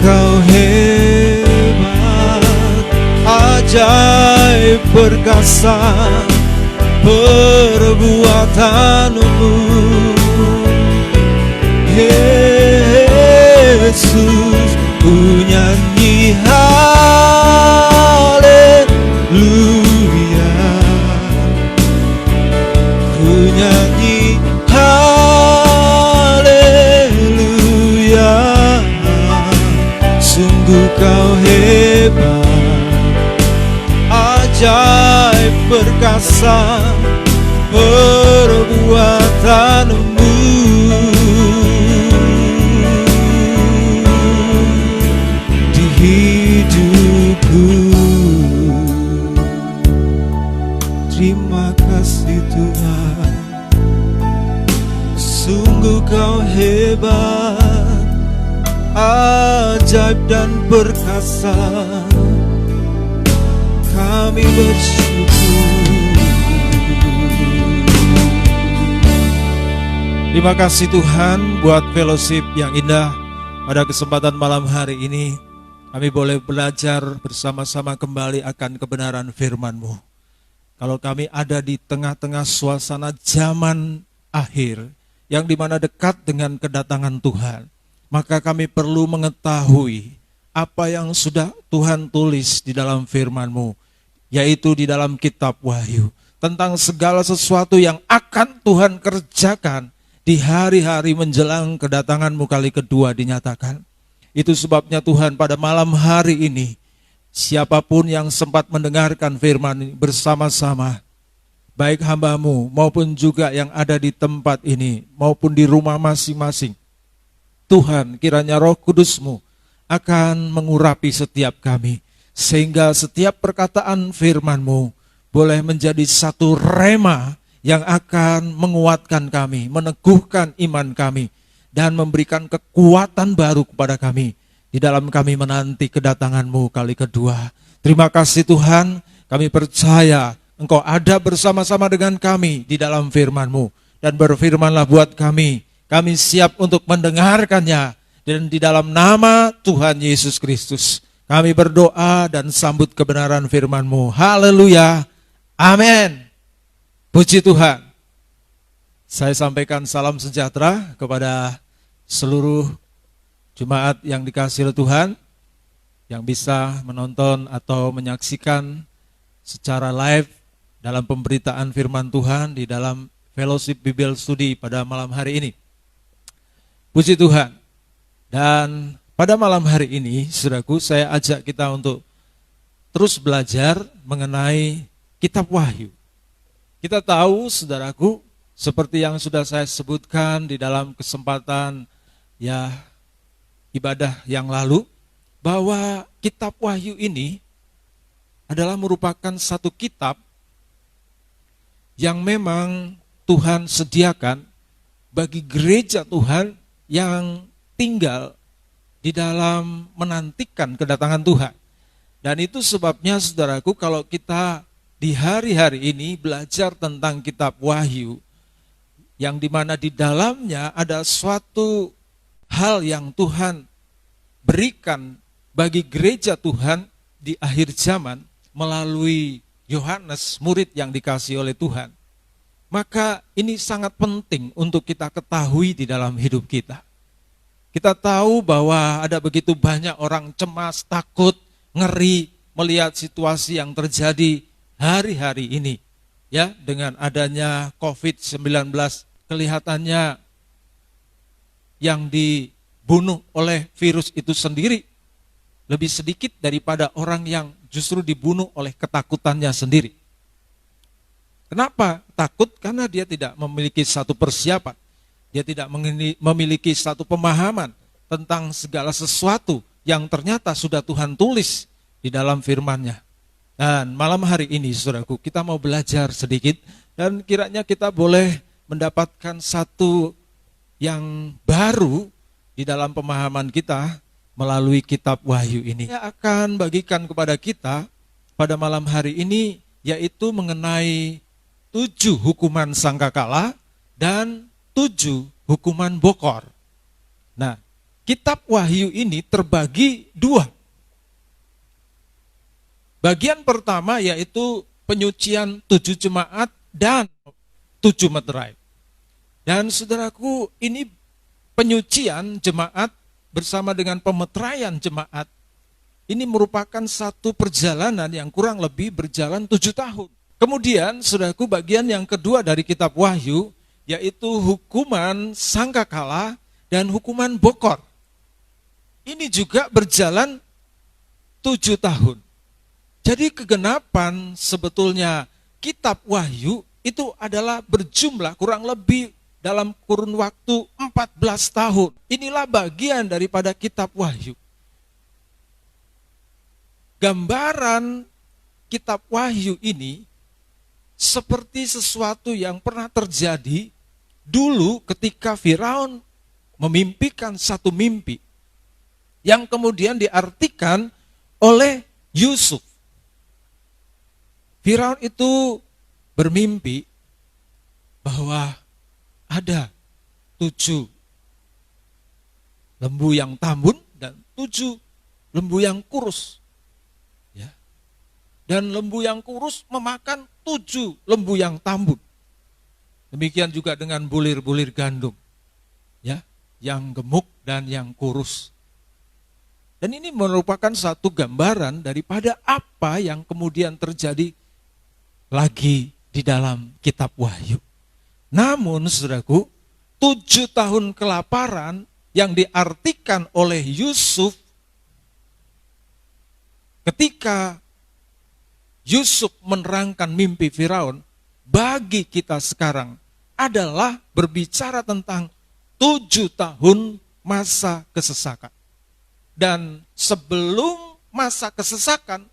kau hebat, ajaib perkasa perbuatanmu. Yesus, ku nyanyi haleluya, ku nyanyi haleluya. Sungguh kau hebat, ajaib perkasa perbuatanmu. Di hidupku, terima kasih Tuhan. Sungguh kau hebat, ajaib dan perkasa. Kami bersyukur. Terima kasih Tuhan buat fellowship yang indah pada kesempatan malam hari ini. Kami boleh belajar bersama-sama kembali akan kebenaran firman-Mu. Kalau kami ada di tengah-tengah suasana zaman akhir yang dimana dekat dengan kedatangan Tuhan, maka kami perlu mengetahui apa yang sudah Tuhan tulis di dalam firman-Mu, yaitu di dalam kitab Wahyu, tentang segala sesuatu yang akan Tuhan kerjakan di hari-hari menjelang kedatangan-Mu kali kedua dinyatakan. Itu sebabnya Tuhan pada malam hari ini, siapapun yang sempat mendengarkan firman ini bersama-sama, baik hamba-Mu maupun juga yang ada di tempat ini, maupun di rumah masing-masing, Tuhan, kiranya Roh Kudus-Mu akan mengurapi setiap kami, sehingga setiap perkataan firman-Mu boleh menjadi satu rema yang akan menguatkan kami, meneguhkan iman kami, dan memberikan kekuatan baru kepada kami di dalam kami menanti kedatangan-Mu kali kedua. Terima kasih Tuhan, kami percaya Engkau ada bersama-sama dengan kami di dalam firman-Mu, dan berfirmanlah buat kami siap untuk mendengarkannya, dan di dalam nama Tuhan Yesus Kristus kami berdoa dan sambut kebenaran firman-Mu. Haleluya, amin. Puji Tuhan. Saya sampaikan salam sejahtera kepada seluruh jemaat yang dikasihi oleh Tuhan, yang bisa menonton atau menyaksikan secara live dalam pemberitaan firman Tuhan di dalam Fellowship Bible Study pada malam hari ini. Puji Tuhan. Dan pada malam hari ini, saudaraku, saya ajak kita untuk terus belajar mengenai kitab Wahyu. Kita tahu, saudaraku, seperti yang sudah saya sebutkan di dalam kesempatan ibadah yang lalu, bahwa kitab Wahyu ini adalah merupakan satu kitab yang memang Tuhan sediakan bagi gereja Tuhan yang tinggal di dalam menantikan kedatangan Tuhan. Dan itu sebabnya, saudaraku, kalau kita di hari-hari ini belajar tentang kitab Wahyu, yang dimana di dalamnya ada suatu hal yang Tuhan berikan bagi gereja Tuhan di akhir zaman melalui Yohanes, murid yang dikasihi oleh Tuhan. Maka ini sangat penting untuk kita ketahui di dalam hidup kita. Kita tahu bahwa ada begitu banyak orang cemas, takut, ngeri melihat situasi yang terjadi hari-hari ini. Ya, dengan adanya COVID-19, kelihatannya yang dibunuh oleh virus itu sendiri lebih sedikit daripada orang yang justru dibunuh oleh ketakutannya sendiri. Kenapa takut? Karena dia tidak memiliki satu persiapan. Dia tidak memiliki satu pemahaman tentang segala sesuatu yang ternyata sudah Tuhan tulis di dalam firman-Nya. Dan malam hari ini, saudaraku, kita mau belajar sedikit dan kiranya kita boleh mendapatkan satu yang baru di dalam pemahaman kita melalui kitab Wahyu ini. Saya akan bagikan kepada kita pada malam hari ini, yaitu mengenai 7 hukuman sangkakala dan 7 hukuman bokor. Nah, kitab Wahyu ini terbagi dua. Bagian pertama yaitu penyucian 7 jemaat dan 7 meterai. Dan saudaraku, ini penyucian jemaat bersama dengan pemeteraian jemaat, ini merupakan satu perjalanan yang kurang lebih berjalan 7 tahun. Kemudian, saudaraku, bagian yang kedua dari kitab Wahyu, yaitu hukuman sangkakala dan hukuman bokor. Ini juga berjalan 7 tahun. Jadi kegenapan sebetulnya kitab Wahyu itu adalah berjumlah kurang lebih dalam kurun waktu 14 tahun. Inilah bagian daripada kitab Wahyu. Gambaran kitab Wahyu ini seperti sesuatu yang pernah terjadi dulu ketika Firaun memimpikan satu mimpi yang kemudian diartikan oleh Yusuf. Firaun itu bermimpi bahwa ada 7 lembu yang tambun dan 7 lembu yang kurus. Ya. Dan lembu yang kurus memakan 7 lembu yang tambun. Demikian juga dengan bulir-bulir gandum. Ya, yang gemuk dan yang kurus. Dan ini merupakan satu gambaran daripada apa yang kemudian terjadi lagi di dalam kitab Wahyu. Namun, saudaraku, 7 tahun kelaparan yang diartikan oleh Yusuf ketika Yusuf menerangkan mimpi Firaun, bagi kita sekarang adalah berbicara tentang 7 tahun masa kesesakan. Dan sebelum masa kesesakan,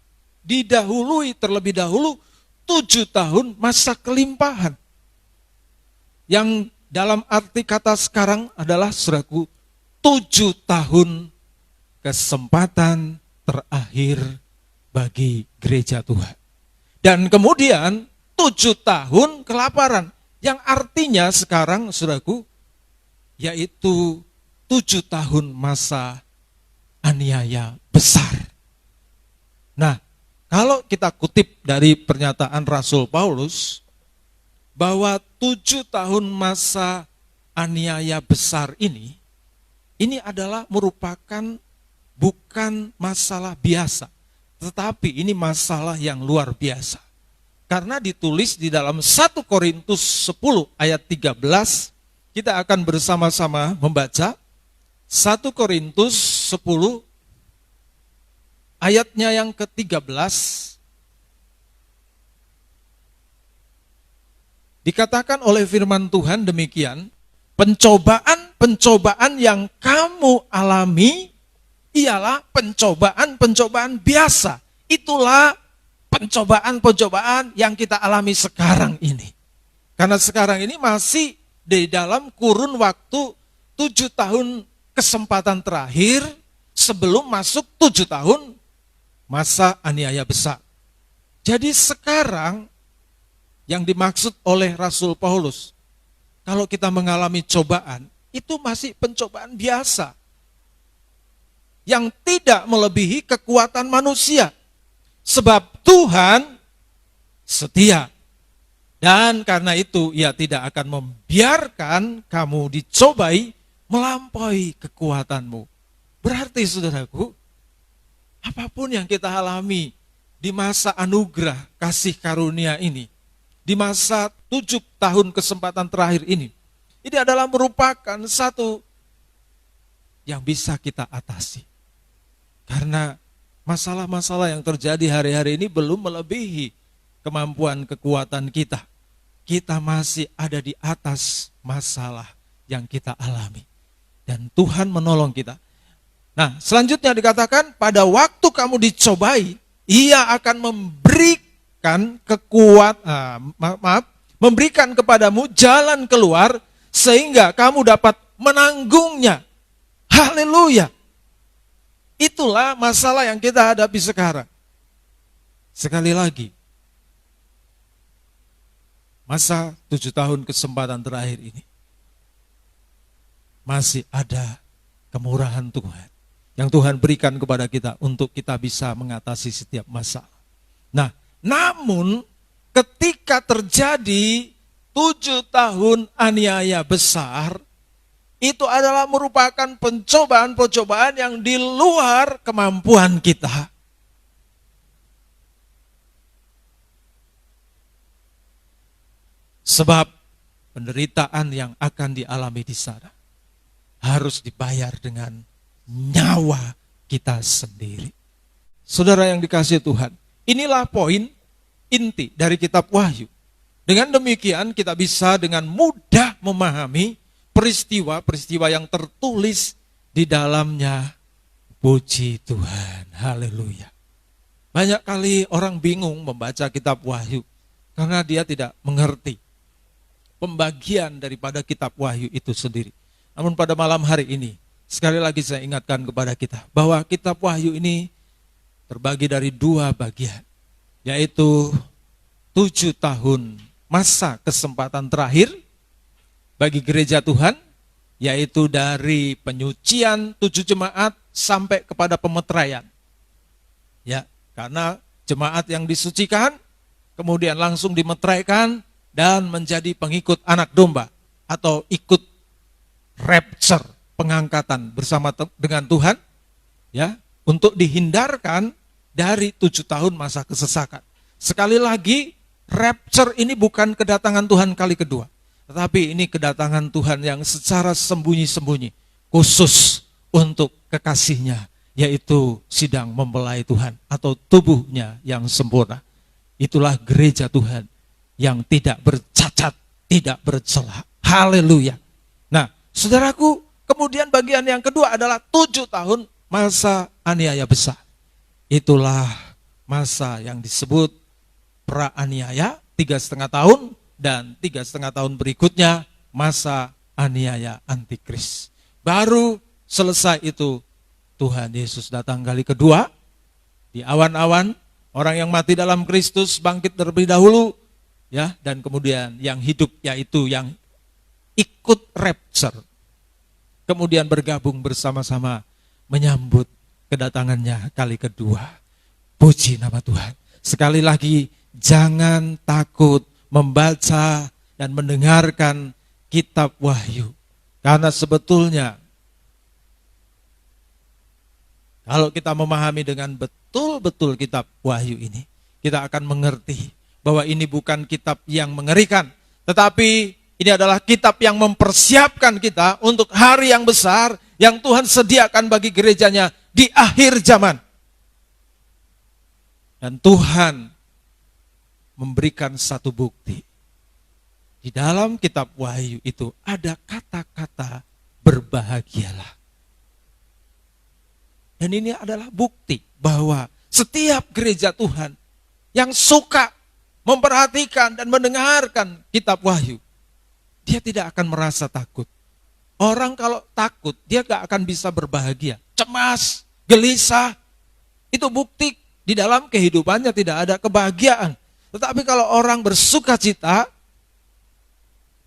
didahului terlebih dahulu 7 tahun masa kelimpahan. Yang dalam arti kata sekarang adalah, saudaraku, 7 tahun kesempatan terakhir bagi gereja Tuhan. Dan kemudian 7 tahun kelaparan, yang artinya sekarang, saudaraku, yaitu 7 tahun masa aniaya besar. Nah, kalau kita kutip dari pernyataan Rasul Paulus, bahwa 7 tahun masa aniaya besar ini adalah merupakan bukan masalah biasa, tetapi ini masalah yang luar biasa. Karena ditulis di dalam 1 Korintus 10 ayat 13, kita akan bersama-sama membaca 1 Korintus 10 ayatnya yang ke-13, dikatakan oleh firman Tuhan demikian, pencobaan-pencobaan yang kamu alami ialah pencobaan-pencobaan biasa. Itulah pencobaan-pencobaan yang kita alami sekarang ini. Karena sekarang ini masih di dalam kurun waktu 7 tahun kesempatan terakhir sebelum masuk 7 tahun masa aniaya besar. Jadi sekarang yang dimaksud oleh Rasul Paulus, kalau kita mengalami cobaan, itu masih pencobaan biasa. Yang tidak melebihi kekuatan manusia. Sebab Tuhan setia. Dan karena itu ia tidak akan membiarkan kamu dicobai melampaui kekuatanmu. Berarti saudaraku, apapun yang kita alami di masa anugerah kasih karunia ini, di masa 7 tahun kesempatan terakhir ini adalah merupakan satu yang bisa kita atasi. Karena masalah-masalah yang terjadi hari-hari ini belum melebihi kemampuan kekuatan kita. Kita masih ada di atas masalah yang kita alami. Dan Tuhan menolong kita. Nah, selanjutnya dikatakan, pada waktu kamu dicobai, ia akan memberikan memberikan kepadamu jalan keluar, sehingga kamu dapat menanggungnya. Haleluya. Itulah masalah yang kita hadapi sekarang. Sekali lagi, masa 7 tahun kesempatan terakhir ini, masih ada kemurahan Tuhan yang Tuhan berikan kepada kita untuk kita bisa mengatasi setiap masalah. Nah, namun ketika terjadi 7 tahun aniaya besar, itu adalah merupakan pencobaan-pencobaan yang di luar kemampuan kita. Sebab penderitaan yang akan dialami di sana harus dibayar dengan nyawa kita sendiri. Saudara yang dikasihi Tuhan, inilah poin inti dari kitab Wahyu. Dengan demikian kita bisa dengan mudah memahami peristiwa-peristiwa yang tertulis di dalamnya. Puji Tuhan, haleluya. Banyak kali orang bingung membaca kitab Wahyu karena dia tidak mengerti pembagian daripada kitab Wahyu itu sendiri. Namun pada malam hari ini, sekali lagi saya ingatkan kepada kita bahwa kitab Wahyu ini terbagi dari 2 bagian, yaitu 7 tahun masa kesempatan terakhir bagi gereja Tuhan, yaitu dari penyucian 7 jemaat sampai kepada pemeteraian. Ya, karena jemaat yang disucikan kemudian langsung dimeteraikan dan menjadi pengikut anak domba atau ikut rapture, pengangkatan bersama dengan Tuhan, ya, untuk dihindarkan dari 7 tahun masa kesesakan. Sekali lagi, rapture ini bukan kedatangan Tuhan kali kedua, tetapi ini kedatangan Tuhan yang secara sembunyi-sembunyi, khusus untuk kekasihnya, yaitu sidang mempelai Tuhan atau tubuhnya yang sempurna. Itulah gereja Tuhan yang tidak bercacat, tidak bercela. Haleluya. Nah, saudaraku, kemudian bagian yang kedua adalah 7 tahun masa aniaya besar. Itulah masa yang disebut pra-aniaya, 3,5 tahun, dan 3,5 tahun berikutnya masa aniaya antikris. Baru selesai itu Tuhan Yesus datang kali kedua, di awan-awan, orang yang mati dalam Kristus bangkit terlebih dahulu, ya, dan kemudian yang hidup yaitu yang ikut rapture, kemudian bergabung bersama-sama menyambut kedatangannya kali kedua. Puji nama Tuhan. Sekali lagi, jangan takut membaca dan mendengarkan kitab Wahyu, karena sebetulnya kalau kita memahami dengan betul-betul kitab Wahyu ini, kita akan mengerti bahwa ini bukan kitab yang mengerikan, tetapi ini adalah kitab yang mempersiapkan kita untuk hari yang besar yang Tuhan sediakan bagi gerejanya di akhir zaman. Dan Tuhan memberikan satu bukti. Di dalam kitab Wahyu itu ada kata-kata berbahagialah. Dan ini adalah bukti bahwa setiap gereja Tuhan yang suka memperhatikan dan mendengarkan kitab Wahyu, dia tidak akan merasa takut. Orang kalau takut, dia gak akan bisa berbahagia. Cemas, gelisah, itu bukti di dalam kehidupannya tidak ada kebahagiaan. Tetapi kalau orang bersuka cita,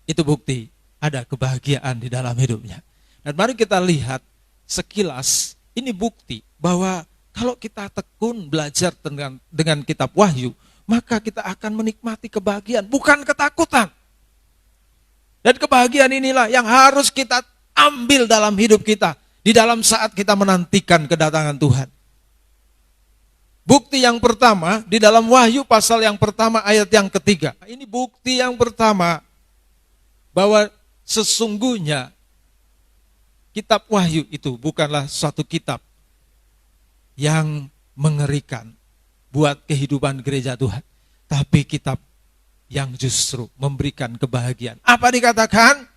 itu bukti ada kebahagiaan di dalam hidupnya. Dan mari kita lihat sekilas, ini bukti bahwa kalau kita tekun belajar dengan kitab Wahyu, maka kita akan menikmati kebahagiaan, bukan ketakutan. Dan kebahagiaan inilah yang harus kita ambil dalam hidup kita, di dalam saat kita menantikan kedatangan Tuhan. Bukti yang pertama, di dalam Wahyu pasal yang pertama ayat yang ketiga. Ini bukti yang pertama, bahwa sesungguhnya kitab Wahyu itu bukanlah suatu kitab yang mengerikan buat kehidupan gereja Tuhan, tapi kitab yang justru memberikan kebahagiaan. Apa dikatakan?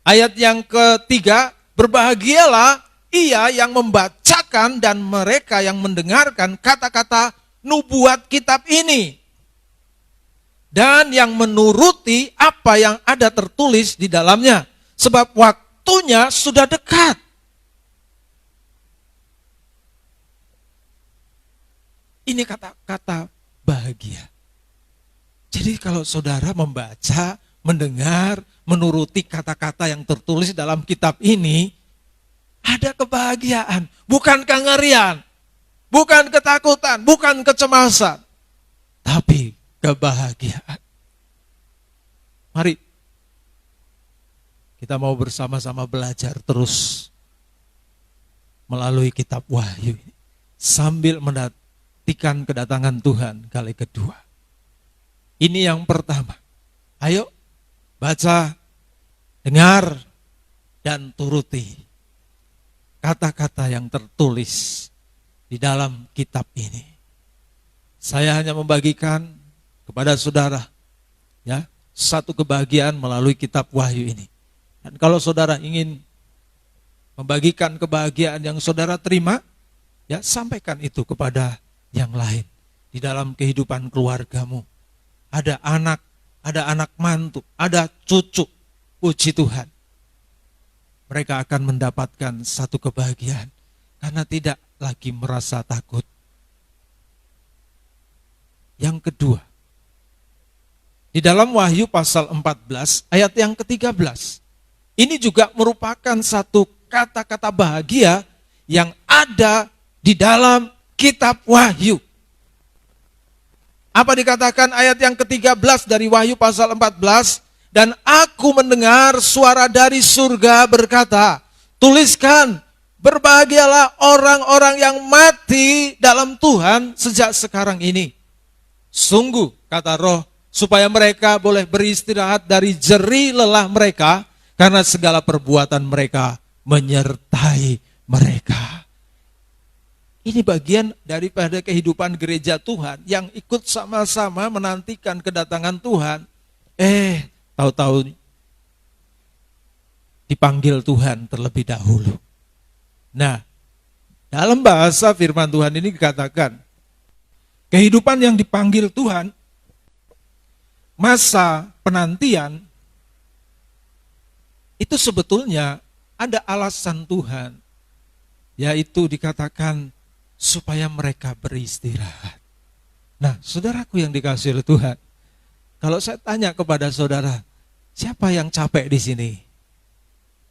Ayat yang ketiga, berbahagialah ia yang membacakan dan mereka yang mendengarkan kata-kata nubuat kitab ini, dan yang menuruti apa yang ada tertulis di dalamnya, sebab waktunya sudah dekat. Ini kata-kata bahagia. Jadi kalau saudara membaca, mendengar, menuruti kata-kata yang tertulis dalam kitab ini, Ada kebahagiaan, bukan kengerian, bukan ketakutan, bukan kecemasan, tapi kebahagiaan. Mari kita mau bersama-sama belajar terus melalui kitab Wahyu ini, sambil menantikan kedatangan Tuhan kali kedua. Ini yang pertama. Ayo baca, dengar, dan turuti kata-kata yang tertulis di dalam kitab ini. Saya hanya membagikan kepada saudara ya satu kebahagiaan melalui kitab Wahyu ini. Dan kalau saudara ingin membagikan kebahagiaan yang saudara terima, ya sampaikan itu kepada yang lain. Di dalam kehidupan keluargamu ada anak mantu, ada cucu, puji Tuhan. Mereka akan mendapatkan satu kebahagiaan karena tidak lagi merasa takut. Yang kedua, di dalam Wahyu pasal 14 ayat yang ke-13, ini juga merupakan satu kata-kata bahagia yang ada di dalam kitab Wahyu. Apa dikatakan ayat yang ke-13 dari Wahyu pasal 14? Dan aku mendengar suara dari surga berkata, tuliskan, berbahagialah orang-orang yang mati dalam Tuhan sejak sekarang ini. Sungguh, kata Roh, supaya mereka boleh beristirahat dari jerih lelah mereka, karena segala perbuatan mereka menyertai mereka. Ini bagian daripada kehidupan gereja Tuhan yang ikut sama-sama menantikan kedatangan Tuhan. Tahu-tahu dipanggil Tuhan terlebih dahulu. Nah, dalam bahasa firman Tuhan ini dikatakan, kehidupan yang dipanggil Tuhan, masa penantian, itu sebetulnya ada alasan Tuhan, yaitu dikatakan supaya mereka beristirahat. Nah, saudaraku yang dikasihi oleh Tuhan, kalau saya tanya kepada saudara, siapa yang capek di sini?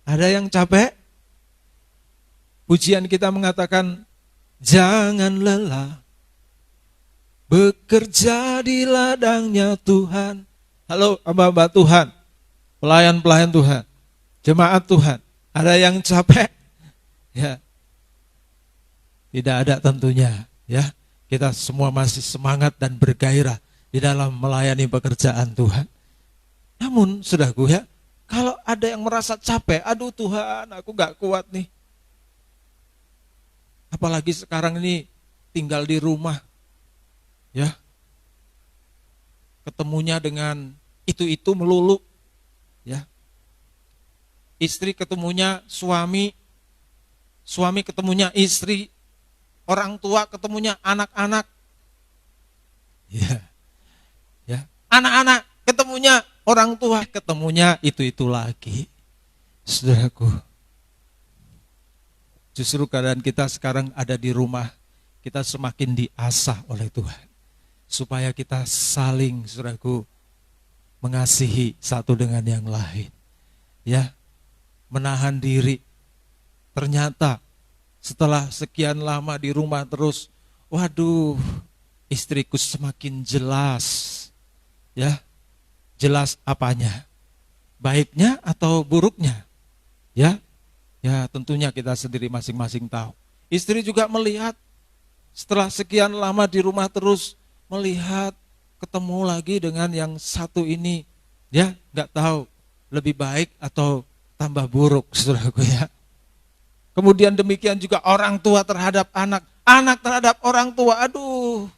Ada yang capek? Pujian kita mengatakan, jangan lelah, bekerja di ladangnya Tuhan. Halo hamba-hamba Tuhan, pelayan-pelayan Tuhan, jemaat Tuhan, ada yang capek? Ya, tidak ada tentunya. Ya, kita semua masih semangat dan bergairah di dalam melayani pekerjaan Tuhan. Namun, saudaraku ya, kalau ada yang merasa capek, aduh Tuhan, aku gak kuat nih. Apalagi sekarang ini tinggal di rumah, ya, ketemunya dengan itu melulu, ya. Istri ketemunya suami ketemunya istri, orang tua ketemunya anak-anak, ya, anak-anak ketemunya orang tua, ketemunya itu lagi. Saudaraku, justru keadaan kita sekarang ada di rumah, kita semakin diasah oleh Tuhan, supaya kita saling, saudaraku, mengasihi satu dengan yang lain, ya, menahan diri. Ternyata setelah sekian lama di rumah terus, waduh, istriku semakin jelas, ya, jelas apanya, baiknya atau buruknya, ya tentunya kita sendiri masing-masing tahu. Istri juga melihat setelah sekian lama di rumah terus, melihat ketemu lagi dengan yang satu ini, ya nggak tahu lebih baik atau tambah buruk, saudaraku ya. Kemudian demikian juga orang tua terhadap anak, anak terhadap orang tua, aduh,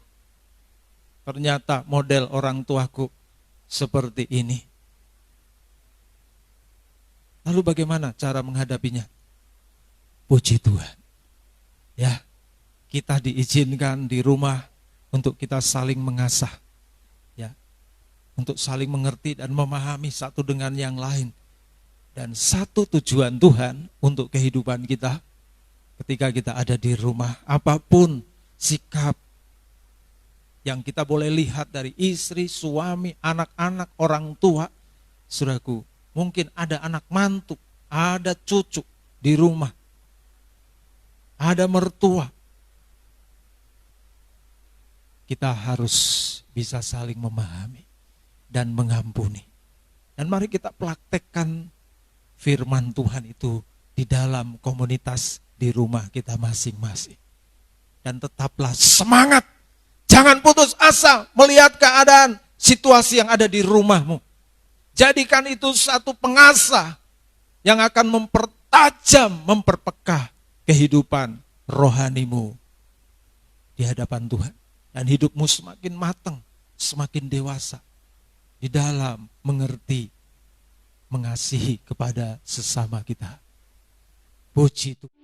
ternyata model orang tuaku seperti ini. Lalu bagaimana cara menghadapinya? Puji Tuhan. Ya, kita diizinkan di rumah untuk kita saling mengasah. Ya, untuk saling mengerti dan memahami satu dengan yang lain. Dan satu tujuan Tuhan untuk kehidupan kita ketika kita ada di rumah, apapun sikap yang kita boleh lihat dari istri, suami, anak-anak, orang tua, saudaraku, mungkin ada anak mantu, ada cucu di rumah. ada mertua. Kita harus bisa saling memahami dan mengampuni. Dan mari kita praktekkan firman Tuhan itu di dalam komunitas di rumah kita masing-masing. Dan tetaplah semangat. Jangan putus asa melihat keadaan situasi yang ada di rumahmu. Jadikan itu satu pengasah yang akan mempertajam, memperpekah kehidupan rohanimu di hadapan Tuhan. Dan hidupmu semakin matang, semakin dewasa di dalam mengerti, mengasihi kepada sesama kita. Puji Tuhan.